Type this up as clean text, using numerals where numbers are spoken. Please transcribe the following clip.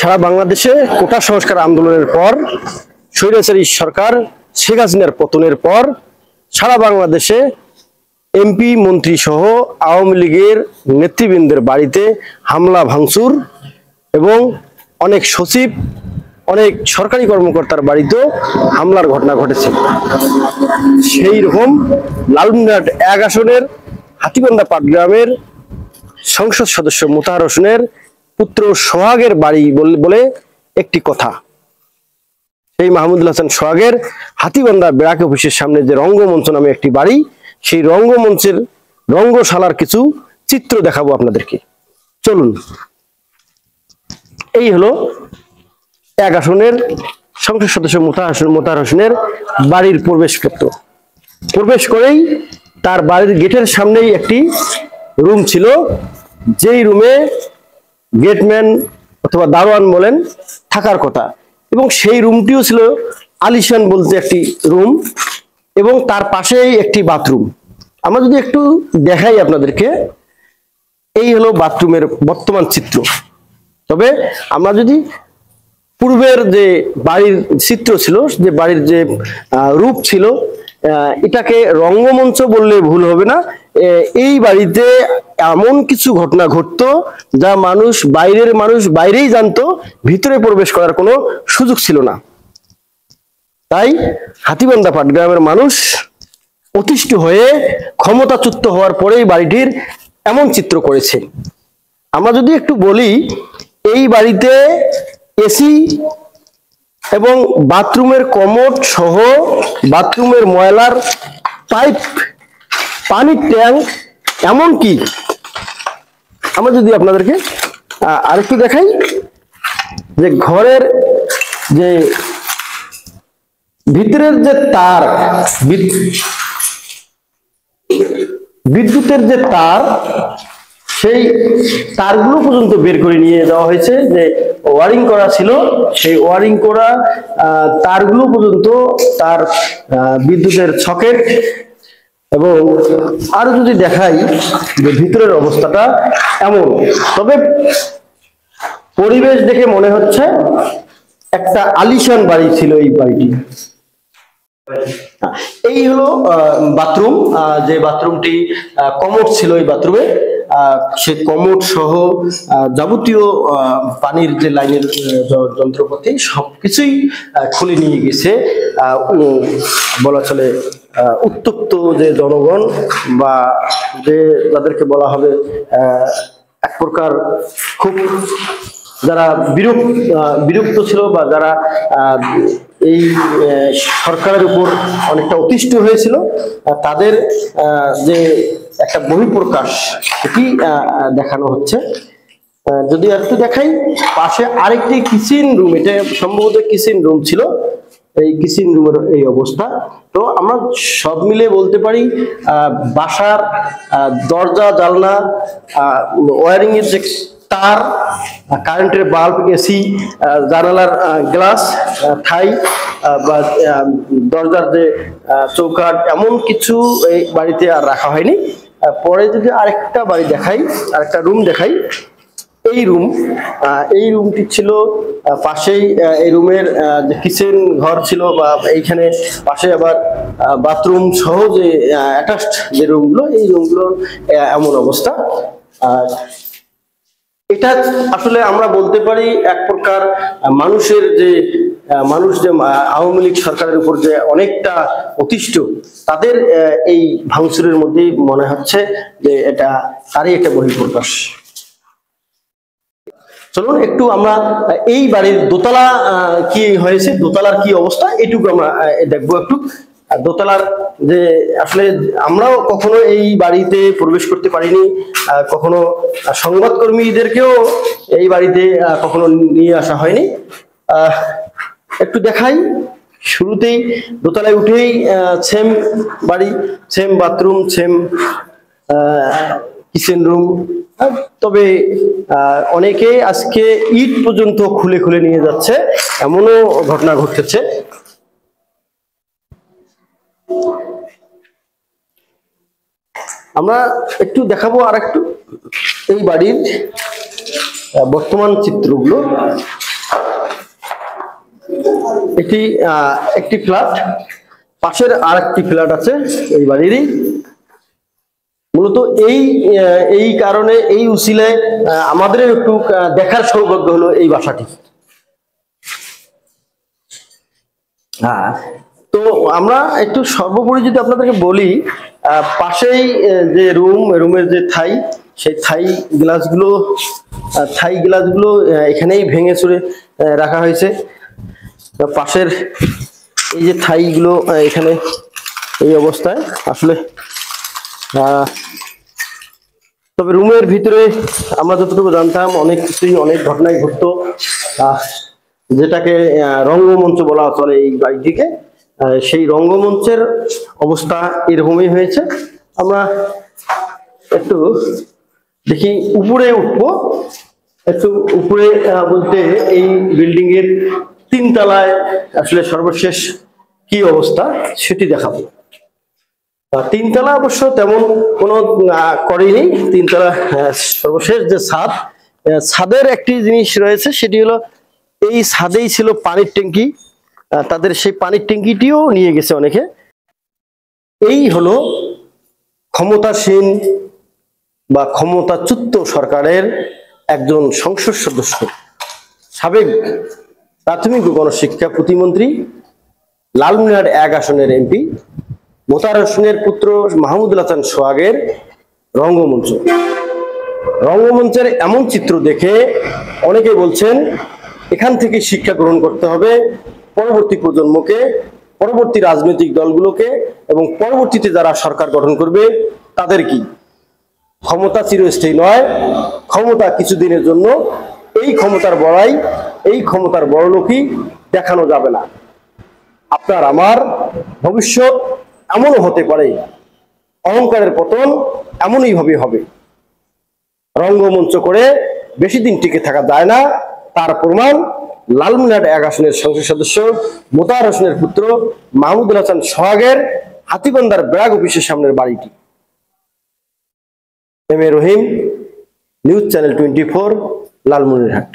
সারা বাংলাদেশে কোটা সংস্কার আন্দোলনের পর স্বৈরাচারী সরকার শেখ হাসিনার পতনের পর সারা বাংলাদেশে এমপি মন্ত্রী সহ আওয়ামী লীগের নেতৃবৃন্দের বাড়িতে হামলা ভাঙচুর এবং অনেক সচিব অনেক সরকারি কর্মকর্তার বাড়িতেও হামলার ঘটনা ঘটেছে। সেই রকম লালমনিরহাট ১ আসনের হাতীবান্ধা পাটগ্রামের সংসদ সদস্য মোতাহার হোসেনের পুত্র সোহাগের বাড়ি বলে একটি কথা। সেই মাহমুদুল হাসান সোহাগের হাতীবান্ধা ব্যারাক অফিসের সামনে যে রঙ্গমঞ্চ নামে একটি বাড়ি, সেই রঙ্গমঞ্চের রঙ্গশালার কিছু চিত্র দেখাবো আপনাদেরকে। চলুন। এই হলো ১ আসনের সংসদ সদস্য মোতাহার হোসেনের বাড়ির প্রবেশপত্র। প্রবেশ করেই তার বাড়ির গেটের সামনেই একটি রুম ছিল, যেই রুমে গেটম্যান অথবা দারোয়ান বলেন থাকার কথা, এবং সেই রুমটিও ছিল আলিশান বলতে একটি রুম, এবং তার পাশেই একটি বাথরুম। আমরা যদি একটু দেখাই আপনাদেরকে, এই হলো বাথরুমের বর্তমান চিত্র। তবে আমরা যদি পূর্বের যে বাড়ির চিত্র ছিল, যে বাড়ির যে রূপ ছিল, এটাকে রঙ্গমঞ্চ বললে ভুল হবে না। এই বাড়িতে এমন কিছু ঘটনা ঘটতো যা বাইরের মানুষ বাইরেই জানতো, ভিতরে প্রবেশ করার কোনো সুযোগ ছিল না। তাই হাতীবান্ধা পাটগ্রামের মানুষ অতিষ্ঠ হয়ে ক্ষমতাচ্যুত হওয়ার পরেই বাড়িটির এমন চিত্র করেছে। আমরা যদি একটু বলি, এই বাড়িতে এসি এবং বাথরুমের কমোড সহ বাথরুমের ময়লার পাইপ, পানির ট্যাঙ্ক, এমনকি আমরা যদি আপনাদেরকে আরেকটু দেখাই, যে ঘরের যে ভিতরের যে তার, বিদ্যুতের যে তার, সেই তারগুলো পর্যন্ত বের করে নিয়ে যাওয়া হয়েছে। যে ওয়ারিং করা ছিল, সেই ওয়ারিং করা তারগুলো পর্যন্ত, তার বিদ্যুতের সকেট, এবং আরো যদি দেখাই যে ভিতরের অবস্থাটা এমন। তবে পরিবেশ দেখে মনে হচ্ছে একটা আলিশান বাড়ি ছিল এই বাড়িটি। এই হলো বাথরুম, যে বাথরুমটি কমোড ছিল এই বাথরুমে। সে কমোড সহ যাবতীয় পানির যে লাইনের যন্ত্রপাতি সবকিছুই খুলে নিয়ে গেছে। বলা চলে উত্তপ্ত যে জনগণ, বা যে যাদেরকে বলা হবে এক প্রকার খুব যারা বিরক্ত ছিল, বা যারা এই সরকারের উপর অনেকটা অতিষ্ঠ হয়েছিল, তাদের যে একটা বহিঃপ্রকাশ এটি দেখানো হচ্ছে। যদি একটু দেখাই, পাশে আরেকটি কিচেন রুম, এটা সম্ভবত কিচেন রুম ছিল। এই কিচেন রুমের এই অবস্থা। তো আমরা সব মিলে বলতে পারি বাসার দরজা, জানলা, ওয়ারিং এর যে তার, কারেন্টের বাল্ব, এসি, জানালার গ্লাস, ঠাই, বা দরজার যে চৌকাঠ, এমন কিছু এই বাড়িতে আর রাখা হয়নি। পরে যদি আরেকটা বাড়ি দেখাই, আরেকটা রুম দেখাই, এই রুমটি ছিল পাশেই, এই রুমের যে কিচেন ঘর ছিল, বা এইখানে পাশে আবার বাথরুম সহ যে অ্যাটাচড যে রুমগুলো, এই রুমগুলো এমন অবস্থা। এটা আসলে আমরা বলতে পারি এক প্রকার মানুষ যে আওয়ামী লীগ সরকারের উপর যে অনেকটা অতিষ্ঠ, তাদের এই ভাঙচুরের মধ্যেই মনে হচ্ছে যে এটা তারই একটা বহিঃপ্রকাশ। চলুন একটু আমরা এই বাড়ির দোতলা কি হয়েছে, দোতলার কি অবস্থা, এটুকু আমরা দেখবো একটু। দোতলার যে আসলে আমরাও কখনো এই বাড়িতে প্রবেশ করতে পারিনি, কখনো সংবাদকর্মীদেরকেও এই বাড়িতে কখনো নিয়ে আসা হয়নি। একটু দেখাই, শুরুতেই দোতলায় উঠেই সেম বাড়ি, same bathroom, same kitchen room. তবে অনেকে আজকে ইট পর্যন্ত খুলে খুলে নিয়ে যাচ্ছে, এমনও ঘটনা ঘটতেছে। আমরা একটু দেখাবো আর একটু এই বাড়ির বর্তমান চিত্রগুলো। এটি একটি ফ্ল্যাট, পাশের আর একটি ফ্ল্যাট আছে এই বাড়িরই। মূলত এই কারণে এই উসিলায় আমাদের একটু দেখার সৌভাগ্য হলো এই বাসাটি। হ্যাঁ, তো আমরা একটু সর্বোপরি যদি আপনাদেরকে বলি, পাশেই যে রুমের যে সেই থাই গ্লাসগুলো এখানেই ভেঙে চুরে রাখা হয়েছে। পাশের এই যে থাইগুলো এখানে এই অবস্থায় আসলে। তবে রুমের ভিতরে আমরা যতটুকু জানতাম অনেক কিছুই, অনেক ঘটনাই ঘটতো, যেটাকে রঙ্গমঞ্চ বলা চলে এই বাড়িটিকে। সেই রঙ্গমঞ্চের অবস্থা এরকমই হয়েছে। আমরা একটু দেখি উপরে উঠবো। একটু উপরে বলতে এই বিল্ডিং এর 3 তলায় আসলে সর্বশেষ কি অবস্থা সেটি দেখাবো। 3 তলা অবশ্য তেমন কোনো করেনি। 3 তলা সর্বশেষ যে ছাদের একটি জিনিস রয়েছে, সেটি হলো এই ছাদেই ছিল পানির ট্যাঙ্কি। তাদের সেই পানির ট্যাঙ্কিটিও নিয়ে গেছে অনেকে। এই হলো ক্ষমতাসীন বা ক্ষমতাচ্যুত সরকারের একজন সংসদ সদস্য, সাবেক প্রাথমিক ও গণশিক্ষা প্রতিমন্ত্রী, লালমনিরহাট 1 আসনের এমপি মোতাহার হোসেনের পুত্র মাহমুদুল হাসান সোহাগের রঙ্গমঞ্চের এমন চিত্র দেখে অনেকে বলছেন এখান থেকে শিক্ষা গ্রহণ করতে হবে পরবর্তী প্রজন্মকে, পরবর্তী রাজনৈতিক দলগুলোকে, এবং পরবর্তীতে যারা সরকার গঠন করবে তাদের কি। ক্ষমতা চিরস্থায়ী নয়, ক্ষমতা কিছুদিনের জন্য। এই ক্ষমতার বড়াই, এই ক্ষমতার বড়লোকই দেখানো যাবে না। আপনার আমার ভবিষ্যৎ এমনও হতে পারে, অহংকারের পতন এমনই ভাবে হবে। রঙ্গমঞ্চ করে বেশি দিন টিকে থাকা যায় না, তার প্রমাণ লালমনিরহাট 1 আসনের সংসদ সদস্য মোতাহার হোসেনের পুত্র মাহমুদুল হাসান সোহাগের হাতীবান্ধার ব্র্যাক অফিসের সামনের বাড়িটি। M A Rahim, news channel 24, Lalmonirhat.